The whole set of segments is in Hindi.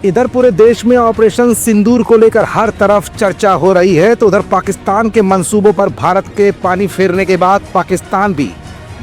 इधर पूरे देश में ऑपरेशन सिंदूर को लेकर हर तरफ चर्चा हो रही है, तो उधर पाकिस्तान के मंसूबों पर भारत के पानी फेरने के बाद पाकिस्तान भी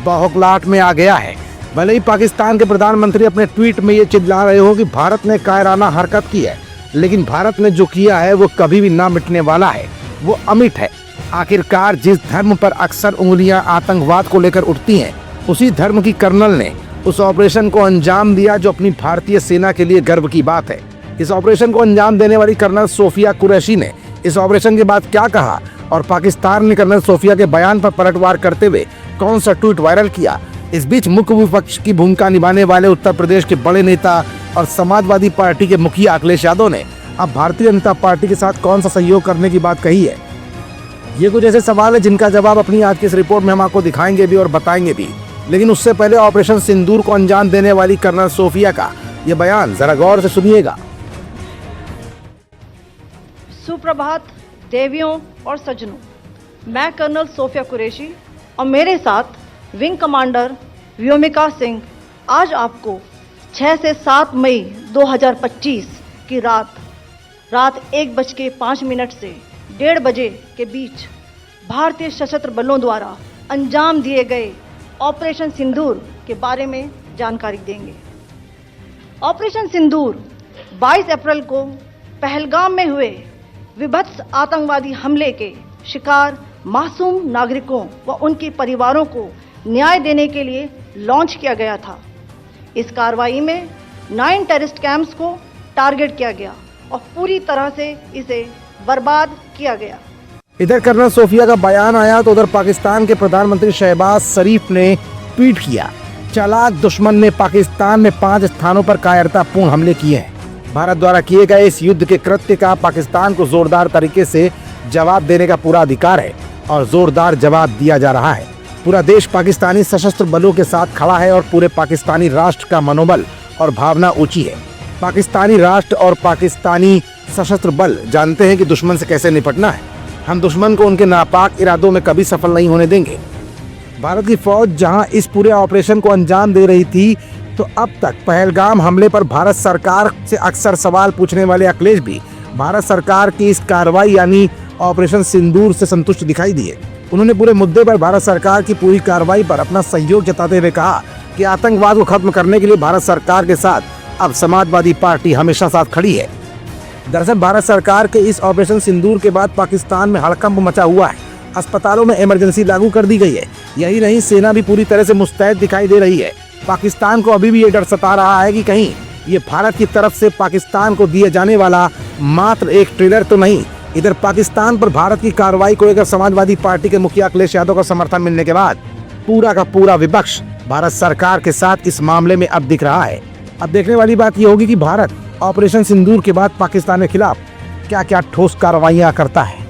बौखलाहट में आ गया है। भले ही पाकिस्तान के प्रधानमंत्री अपने ट्वीट में ये चिल्ला रहे हो कि भारत ने कायराना हरकत की है, लेकिन भारत ने जो किया है वो कभी भी ना मिटने वाला है, वो अमिट है। आखिरकार जिस धर्म पर अक्सर उंगलियां आतंकवाद को लेकर उठती हैं, उसी धर्म की कर्नल ने उस ऑपरेशन को अंजाम दिया जो अपनी भारतीय सेना के लिए गर्व की बात है। इस ऑपरेशन को अंजाम देने वाली कर्नल सोफिया कुरैशी ने इस ऑपरेशन के बाद क्या कहा और पाकिस्तान ने कर्नल सोफिया के बयान पर पलटवार करते हुए कौन सा ट्वीट वायरल किया। इस बीच मुख्य विपक्ष की भूमिका निभाने वाले उत्तर प्रदेश के बड़े नेता और समाजवादी पार्टी के मुखिया अखिलेश यादव ने अब भारतीय जनता पार्टी के साथ कौन सा सहयोग करने की बात कही है। ये कुछ ऐसे सवाल है जिनका जवाब अपनी आज की इस रिपोर्ट में हम आपको दिखाएंगे भी और बताएंगे भी, लेकिन उससे पहले ऑपरेशन सिंदूर को अंजाम देने वाली कर्नल सोफिया का ये बयान जरा गौर से सुनिएगा। सुप्रभात देवियों और सज्जनों, मैं कर्नल सोफिया कुरैशी और मेरे साथ विंग कमांडर व्योमिका सिंह आज आपको 6 से 7 मई 2025 की रात 1:05 से 1:30 बजे के बीच भारतीय सशस्त्र बलों द्वारा अंजाम दिए गए ऑपरेशन सिंदूर के बारे में जानकारी देंगे। ऑपरेशन सिंदूर 22 अप्रैल को पहलगाम में हुए विभत्स आतंकवादी हमले के शिकार मासूम नागरिकों व उनके परिवारों को न्याय देने के लिए लॉन्च किया गया था। इस कार्रवाई में 9 टेररिस्ट कैंप्स को टारगेट किया गया और पूरी तरह से इसे बर्बाद किया गया। इधर कर्नल सोफिया का बयान आया तो उधर पाकिस्तान के प्रधानमंत्री शहबाज शरीफ ने ट्वीट किया, चालाक दुश्मन ने पाकिस्तान में 5 स्थानों पर कायरतापूर्ण हमले किए हैं। भारत द्वारा किए गए इस युद्ध के कृत्य का पाकिस्तान को जोरदार तरीके से जवाब देने का पूरा अधिकार है और जोरदार जवाब दिया जा रहा है। पूरा देश पाकिस्तानी सशस्त्र बलों के साथ खड़ा है और पूरे पाकिस्तानी राष्ट्र का मनोबल और भावना ऊंची है। पाकिस्तानी राष्ट्र और पाकिस्तानी सशस्त्र बल जानते हैं कि दुश्मन से कैसे निपटना है। हम दुश्मन को उनके नापाक इरादों में कभी सफल नहीं होने देंगे। भारत की फौज जहां इस पूरे ऑपरेशन को अंजाम दे रही थी, तो अब तक पहलगाम हमले पर भारत सरकार से अक्सर सवाल पूछने वाले अखिलेश भी भारत सरकार की इस कार्रवाई यानी ऑपरेशन सिंदूर से संतुष्ट दिखाई दिए। उन्होंने पूरे मुद्दे पर भारत सरकार की पूरी कार्रवाई पर अपना सहयोग जताते हुए कहा कि आतंकवाद को खत्म करने के लिए भारत सरकार के साथ अब समाजवादी पार्टी हमेशा साथ खड़ी है। दरअसल भारत सरकार के इस ऑपरेशन सिंदूर के बाद पाकिस्तान में हड़कंप मचा हुआ है। अस्पतालों में इमरजेंसी लागू कर दी गई है। यही नहीं, सेना भी पूरी तरह से मुस्तैद दिखाई दे रही है। पाकिस्तान को अभी भी ये डर सता रहा है कि कहीं ये भारत की तरफ से पाकिस्तान को दिए जाने वाला मात्र एक ट्रेलर तो नहीं। इधर पाकिस्तान पर भारत की कार्रवाई को लेकर समाजवादी पार्टी के मुखिया अखिलेश यादव का समर्थन मिलने के बाद पूरा का पूरा विपक्ष भारत सरकार के साथ इस मामले में अब दिख रहा है। अब देखने वाली बात यह होगी कि भारत ऑपरेशन सिंदूर के बाद पाकिस्तान के खिलाफ क्या क्या ठोस कार्रवाइयां करता है।